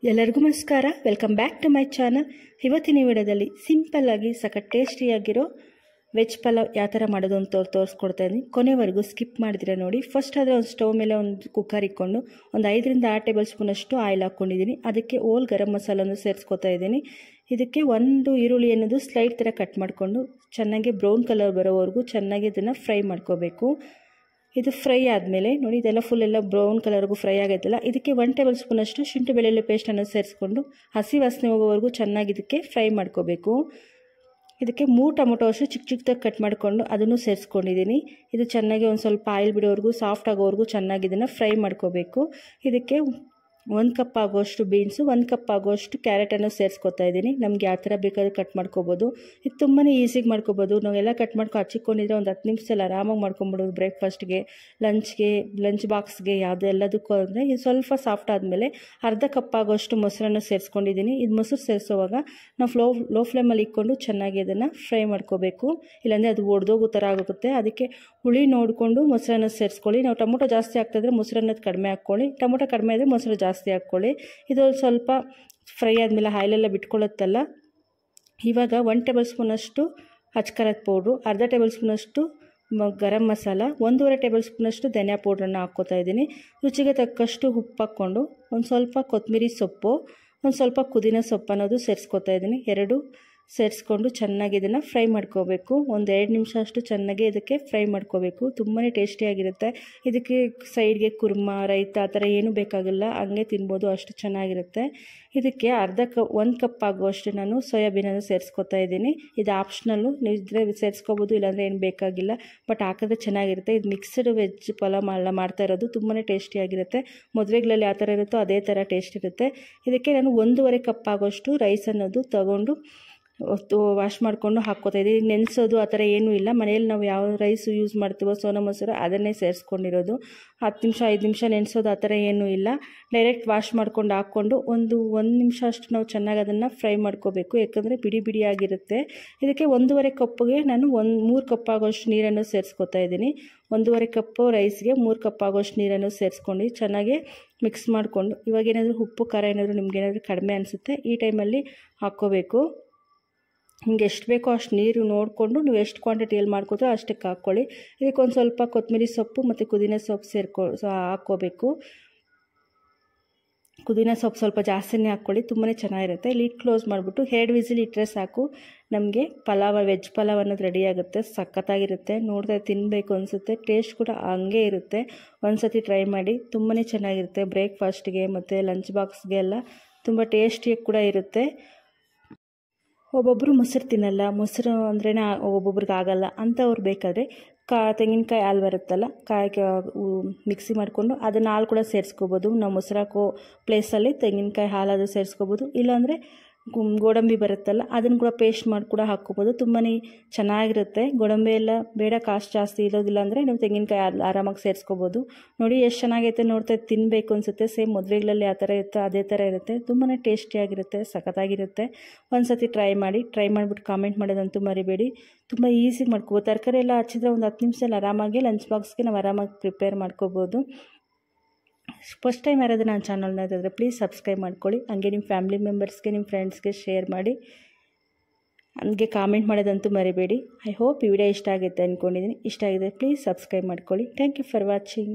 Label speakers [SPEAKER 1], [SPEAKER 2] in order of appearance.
[SPEAKER 1] ಎಲ್ಲರಿಗೂ ನಮಸ್ಕಾರ. Welcome back to my channel. ಇವತ್ತಿನ ವಿಡಿಯೋದಲ್ಲಿ ಸಿಂಪಲ್ ಆಗಿ ಸಖತ್ ಟೇಸ್ಟಿಯಾಗಿರೋ ವೆಜ್ ಪಲಾವ್ ಯಾವ ಥರ ಮಾಡೋದು ಅಂತ ತೋರಿಸ್ಕೊಡ್ತಾ ಇದ್ದೀನಿ. ಕೊನೆವರೆಗೂ ಸ್ಕಿಪ್ ಮಾಡಿದ್ರೆ ನೋಡಿ. ಫಸ್ಟ್ ಆದರೆ ಒಂದು ಸ್ಟವ್ ಮೇಲೆ ಒಂದು ಕುಕ್ಕರ್ ಇಟ್ಕೊಂಡು ಒಂದು 5 ರಿಂದ 6 ಟೇಬಲ್ ಸ್ಪೂನಷ್ಟು ಆಯಿಲ್ ಹಾಕ್ಕೊಂಡಿದ್ದೀನಿ. ಅದಕ್ಕೆ ಓಲ್ ಗರಂ ಮಸಾಲನ್ನು ಸೇರಿಸ್ಕೊತಾ ಇದ್ದೀನಿ. ಇದಕ್ಕೆ ಒಂದು ಈರುಳ್ಳಿ ಅನ್ನೋದು ಸ್ಲೈಡ್ ಥರ ಕಟ್ ಮಾಡಿಕೊಂಡು ಚೆನ್ನಾಗಿ ಬ್ರೌನ್ ಕಲರ್ ಬರೋವರೆಗೂ ಚೆನ್ನಾಗಿ ಇದನ್ನು ಫ್ರೈ ಮಾಡ್ಕೋಬೇಕು. ಇದು ಫ್ರೈ ಆದಮೇಲೆ ನೋಡಿ, ಇದೆಲ್ಲ ಫುಲ್ ಎಲ್ಲ ಬ್ರೌನ್ ಕಲರ್ಗೂ ಫ್ರೈ ಆಗೈತಲ್ಲ, ಇದಕ್ಕೆ 1 ಟೇಬಲ್ ಸ್ಪೂನಷ್ಟು ಶುಂಠಿ ಬೆಳ್ಳುಳ್ಳಿ ಪೇಸ್ಟನ್ನು ಸೇರಿಸ್ಕೊಂಡು ಹಸಿ ವಾಸನೆ ಹೋಗೋವರೆಗೂ ಚೆನ್ನಾಗಿ ಇದಕ್ಕೆ ಫ್ರೈ ಮಾಡ್ಕೋಬೇಕು. ಇದಕ್ಕೆ 3 ಟೊಮೊಟೊ ಅಷ್ಟು ಚಿಕ್ಕ ಚಿಕ್ಕದಾಗಿ ಕಟ್ ಮಾಡಿಕೊಂಡು ಅದನ್ನು ಸೇರಿಸ್ಕೊಂಡಿದ್ದೀನಿ. ಇದು ಚೆನ್ನಾಗಿ ಒಂದು ಸ್ವಲ್ಪ ಆಯಿಲ್ ಬಿಡೋವರೆಗೂ ಸಾಫ್ಟ್ ಆಗೋವರೆಗೂ ಚೆನ್ನಾಗಿ ಇದನ್ನು ಫ್ರೈ ಮಾಡ್ಕೋಬೇಕು. ಇದಕ್ಕೆ 1 ಕಪ್ ಆಗೋಷ್ಟು ಬೀನ್ಸು, 1 ಕಪ್ ಆಗೋಷ್ಟು ಕ್ಯಾರೆಟನ್ನು ಸೇರಿಸ್ಕೊತಾ ಇದ್ದೀನಿ. ನಮ್ಗೆ ಯಾವ ಥರ ಬೇಕಾದರೂ ಕಟ್ ಮಾಡ್ಕೋಬೋದು. ಇದು ತುಂಬಾ ಈಸಿಗೆ ಮಾಡ್ಕೋಬೋದು. ನಾವೆಲ್ಲ ಕಟ್ ಹಚ್ಚಿಕೊಂಡಿದ್ರೆ ಒಂದು 10 ನಿಮಿಷದಲ್ಲಿ ಆರಾಮಾಗಿ ಮಾಡ್ಕೊಂಬಿಡೋದು. ಬ್ರೇಕ್ಫಾಸ್ಟ್ಗೆ, ಲಂಚ್ ಬಾಕ್ಸ್ಗೆ ಯಾವುದೆಲ್ಲದಕ್ಕೂ. ಅಂದರೆ ಇದು ಸ್ವಲ್ಪ ಸಾಫ್ಟ್ ಆದಮೇಲೆ ಅರ್ಧ ಕಪ್ ಆಗೋಷ್ಟು ಮೊಸರನ್ನು ಸೇರಿಸ್ಕೊಂಡಿದ್ದೀನಿ. ಇದು ಮೊಸರು ಸೇರಿಸೋವಾಗ ನಾವು ಲೋ ಫ್ಲೇಮಲ್ಲಿ ಇಟ್ಕೊಂಡು ಚೆನ್ನಾಗಿ ಅದನ್ನು ಫ್ರೈ ಮಾಡ್ಕೋಬೇಕು. ಇಲ್ಲಾಂದರೆ ಅದು ಒಡೆದೋಗೋ ಥರ ಆಗುತ್ತೆ. ಅದಕ್ಕೆ ಹುಳಿ ನೋಡಿಕೊಂಡು ಮೊಸರನ್ನು ಸೇರಿಸ್ಕೊಳ್ಳಿ. ನಾವು ಟೊಮೊಟೊ ಜಾಸ್ತಿ ಹಾಕ್ತಿದ್ರೆ ಮೊಸರನ್ನದು ಕಡಿಮೆ ಹಾಕ್ಕೊಳ್ಳಿ. ಟೊಮೊಟೊ ಕಡಿಮೆ ಆದರೆ ಮೊಸರು ಜಾಸ್ತಿ ಹಾಕ್ಕೊಳ್ಳಿ. ಇದು ಸ್ವಲ್ಪ ಫ್ರೈ ಆದಮೇಲೆ ಆಯಿಲೆಲ್ಲ ಬಿಟ್ಕೊಳ್ಳುತ್ತಲ್ಲ, ಇವಾಗ 1 ಟೇಬಲ್ ಸ್ಪೂನಷ್ಟು ಅಚ್ಕಾರದ ಪೌಡ್ರು, ಅರ್ಧ ಟೇಬಲ್ ಸ್ಪೂನಷ್ಟು ಗರಂ ಮಸಾಲ, 1.5 ಟೇಬಲ್ ಸ್ಪೂನಷ್ಟು ಧನಿಯಾ ಪೌಡ್ರನ್ನು ಹಾಕ್ಕೋತಾ ಇದ್ದೀನಿ. ರುಚಿಗೆ ತಕ್ಕಷ್ಟು ಉಪ್ಪು ಹಾಕ್ಕೊಂಡು ಒಂದು ಸ್ವಲ್ಪ ಕೊತ್ತಂಬರಿ ಸೊಪ್ಪು, ಒಂದು ಸ್ವಲ್ಪ ಪುದೀನ ಸೊಪ್ಪು ಅನ್ನೋದು ಸೇರಿಸ್ಕೊತಾ ಇದ್ದೀನಿ. 2 ಸೇರಿಸ್ಕೊಂಡು ಚೆನ್ನಾಗಿ ಇದನ್ನು ಫ್ರೈ ಮಾಡ್ಕೋಬೇಕು. ಒಂದು 2 ನಿಮಿಷ ಅಷ್ಟು ಚೆನ್ನಾಗಿ ಇದಕ್ಕೆ ಫ್ರೈ ಮಾಡ್ಕೋಬೇಕು. ತುಂಬಾ ಟೇಸ್ಟಿಯಾಗಿರುತ್ತೆ. ಇದಕ್ಕೆ ಸೈಡ್ಗೆ ಕುರ್ಮಾ, ರೈತ ಆ ಥರ ಏನೂ ಬೇಕಾಗಿಲ್ಲ, ಹಂಗೆ ತಿನ್ಬೋದು, ಅಷ್ಟು ಚೆನ್ನಾಗಿರುತ್ತೆ. ಇದಕ್ಕೆ 1 ಕಪ್ ಆಗುವಷ್ಟು ನಾನು ಸೋಯಾಬೀನನ್ನು ಸೇರಿಸ್ಕೊತಾ ಇದ್ದೀನಿ. ಇದು ಆಪ್ಷನಲ್ಲು, ನೀವು ಇದ್ದರೆ ಸೇರಿಸ್ಕೋಬೋದು, ಇಲ್ಲಾಂದರೆ ಏನು ಬೇಕಾಗಿಲ್ಲ. ಬಟ್ ಹಾಕಿದ್ರೆ ಚೆನ್ನಾಗಿರುತ್ತೆ. ಇದು ಮಿಕ್ಸ್ಡ್ ವೆಜ್ ಪಲಾವ್ ಎಲ್ಲ ಮಾಡ್ತಾ ಇರೋದು. ತುಂಬಾ ಟೇಸ್ಟಿಯಾಗಿರುತ್ತೆ. ಮದುವೆಗಳಲ್ಲಿ ಯಾವ ಥರ ಇರುತ್ತೋ ಅದೇ ಥರ ಟೇಸ್ಟ್ ಇರುತ್ತೆ. ಇದಕ್ಕೆ ನಾನು 1.5 ಕಪ್ ಆಗೋಷ್ಟು ರೈಸ್ ಅನ್ನೋದು ತಗೊಂಡು ವಾಶ್ ಮಾಡಿಕೊಂಡು ಹಾಕ್ಕೋತಾ ಇದ್ದೀವಿ. ಈಗ ನೆನೆಸೋದು ಆ ಥರ ಏನೂ ಇಲ್ಲ. ಮನೆಯಲ್ಲಿ ನಾವು ಯಾವ ರೈಸ್ ಯೂಸ್ ಮಾಡ್ತೀವೋ ಸೋನಾ ಮೊಸರು ಅದನ್ನೇ ಸೇರಿಸ್ಕೊಂಡಿರೋದು. 10 ನಿಮಿಷ 5 ನಿಮಿಷ ನೆನೆಸೋದು ಆ ಥರ ಏನೂ ಇಲ್ಲ. ಡೈರೆಕ್ಟ್ ವಾಶ್ ಮಾಡ್ಕೊಂಡು ಹಾಕ್ಕೊಂಡು ಒಂದು ನಿಮಿಷ ಅಷ್ಟು ನಾವು ಚೆನ್ನಾಗಿ ಅದನ್ನು ಫ್ರೈ ಮಾಡ್ಕೋಬೇಕು. ಯಾಕಂದರೆ ಬಿಡಿ ಆಗಿರುತ್ತೆ. ಇದಕ್ಕೆ 1.5 ಕಪ್ಗೆ ನಾನು 3 ಕಪ್ ಆಗೋಷ್ಟು ನೀರನ್ನು ಸೇರಿಸ್ಕೊತಾ ಇದ್ದೀನಿ. 1.5 ಕಪ್ಪು ರೈಸ್ಗೆ 3 ಕಪ್ ಆಗೋಷ್ಟು ನೀರನ್ನು ಸೇರಿಸ್ಕೊಂಡು ಚೆನ್ನಾಗಿ ಮಿಕ್ಸ್ ಮಾಡಿಕೊಂಡು, ಇವಾಗ ಏನಾದರೂ ಉಪ್ಪು ಖಾರ ಏನಾದರೂ ನಿಮ್ಗೇನಾದರೂ ಕಡಿಮೆ ಅನಿಸುತ್ತೆ ಈ ಟೈಮಲ್ಲಿ ಹಾಕ್ಕೋಬೇಕು. ಹಿಂಗೆ ಎಷ್ಟು ಬೇಕೋ ಅಷ್ಟು ನೀರು ನೋಡಿಕೊಂಡು ನೀವು ಎಷ್ಟು ಕ್ವಾಂಟಿಟಿಯಲ್ಲಿ ಮಾಡ್ಕೋತೀರೋ ಅಷ್ಟಕ್ಕೆ ಹಾಕ್ಕೊಳ್ಳಿ. ಇದಕ್ಕೊಂದು ಸ್ವಲ್ಪ ಕೊತ್ತಂಬರಿ ಸೊಪ್ಪು ಮತ್ತು ಪುದೀನ ಸೊಪ್ಪು ಹಾಕ್ಕೋಬೇಕು. ಪುದೀನ ಸೊಪ್ಪು ಸ್ವಲ್ಪ ಜಾಸ್ತಿನೇ ಹಾಕ್ಕೊಳ್ಳಿ, ತುಂಬಾ ಚೆನ್ನಾಗಿರುತ್ತೆ. ಲಿಡ್ ಕ್ಲೋಸ್ ಮಾಡಿಬಿಟ್ಟು 2 ವಿಸಿಲ್ ಇಟ್ಟರೆ ಸಾಕು. ನಮಗೆ ವೆಜ್ ಪಲಾವ್ ಅನ್ನೋದು ರೆಡಿ ಆಗುತ್ತೆ. ಸಖತ್ತಾಗಿರುತ್ತೆ. ನೋಡ್ತಾ ತಿನ್ನಬೇಕು ಅನಿಸುತ್ತೆ. ಟೇಸ್ಟ್ ಕೂಡ ಹಂಗೆ ಇರುತ್ತೆ. ಒಂದು ಸತಿ ಟ್ರೈ ಮಾಡಿ, ತುಂಬಾ ಚೆನ್ನಾಗಿರುತ್ತೆ. ಬ್ರೇಕ್ಫಾಸ್ಟ್ಗೆ ಮತ್ತು ಲಂಚ್ ಬಾಕ್ಸ್ಗೆ ಎಲ್ಲ ತುಂಬ ಟೇಸ್ಟಿಯಾಗಿ ಕೂಡ ಇರುತ್ತೆ. ಒಬ್ಬೊಬ್ಬರು ಮೊಸರು ತಿನ್ನಲ್ಲ, ಮೊಸರು ಅಂದ್ರೇ ಒಬ್ಬೊಬ್ರಿಗೆ ಆಗಲ್ಲ ಅಂಥವ್ರು ಬೇಕಾದರೆ ತೆಂಗಿನಕಾಯಿ ಹಾಲು ಬರುತ್ತಲ್ಲ, ಮಿಕ್ಸಿ ಮಾಡಿಕೊಂಡು ಅದನ್ನು ಹಾಲು ಕೂಡ ಸೇರಿಸ್ಕೋಬೋದು. ನಾವು ಮೊಸರು ಹಾಕೋ ಪ್ಲೇಸಲ್ಲಿ ತೆಂಗಿನಕಾಯಿ ಹಾಲು ಅದು ಸೇರಿಸ್ಕೋಬೋದು. ಇಲ್ಲಾಂದರೆ ಗೋಡಂಬಿ ಬರುತ್ತಲ್ಲ ಅದನ್ನು ಕೂಡ ಪೇಸ್ಟ್ ಮಾಡಿ ಕೂಡ ಹಾಕ್ಕೋಬೋದು. ತುಂಬಾ ಚೆನ್ನಾಗಿರುತ್ತೆ. ಗೋಡಂಬಿ ಎಲ್ಲ ಬೇಡ, ಕಾಸ್ಟ್ ಜಾಸ್ತಿ ಇರೋದಿಲ್ಲ ಅಂದರೆ ನೀವು ತೆಂಗಿನಕಾಯಿ ಆರಾಮಾಗಿ ಸೇರಿಸ್ಕೋಬೋದು. ನೋಡಿ ಎಷ್ಟು ಚೆನ್ನಾಗೈತೆ, ನೋಡ್ತಾ ತಿನ್ನಬೇಕು ಅನಿಸುತ್ತೆ. ಸೇಮ್ ಮದುವೆಗಳಲ್ಲಿ ಯಾವ ಥರ ಇರುತ್ತೆ ಅದೇ ಥರ ಇರುತ್ತೆ. ತುಂಬಾ ಟೇಸ್ಟಿಯಾಗಿರುತ್ತೆ, ಸಖತ್ತಾಗಿರುತ್ತೆ. ಒಂದು ಸತಿ ಟ್ರೈ ಮಾಡಿಬಿಟ್ಟು ಕಾಮೆಂಟ್ ಮಾಡೋದಂತೂ ಮರಿಬೇಡಿ. ತುಂಬ ಈಸಿಗೆ ಮಾಡ್ಕೋಬೋದು. ತರಕಾರಿ ಎಲ್ಲ ಹಚ್ಚಿದ್ರೆ ಒಂದು 10 ನಿಮಿಷದಲ್ಲಿ ಆರಾಮಾಗಿ ಲಂಚ್ ಬಾಕ್ಸ್ಗೆ ನಾವು ಆರಾಮಾಗಿ ಪ್ರಿಪೇರ್ ಮಾಡ್ಕೋಬೋದು. ಫಸ್ಟ್ ಟೈಮ್ ಯಾರಾದರೂ ನನ್ನ ಚಾನಲ್ನ ಇದ್ದರೆ ಪ್ಲೀಸ್ ಸಬ್ಸ್ಕ್ರೈಬ್ ಮಾಡ್ಕೊಳ್ಳಿ. ಹಾಗೆ ನಿಮ್ಮ ಫ್ಯಾಮಿಲಿ ಮೆಂಬರ್ಸ್ಗೆ, ನಿಮ್ಮ ಫ್ರೆಂಡ್ಸ್ಗೆ ಶೇರ್ ಮಾಡಿ. ನನಗೆ ಕಾಮೆಂಟ್ ಮಾಡೋದಂತೂ ಮರಿಬೇಡಿ. ಐ ಹೋಪ್ ಈ ವಿಡಿಯೋ ಇಷ್ಟ ಆಗುತ್ತೆ ಅಂದ್ಕೊಂಡಿದ್ದೀನಿ. ಇಷ್ಟ ಆಗಿದೆ ಪ್ಲೀಸ್ ಸಬ್ಸ್ಕ್ರೈಬ್ ಮಾಡ್ಕೊಳ್ಳಿ. Thank you for watching.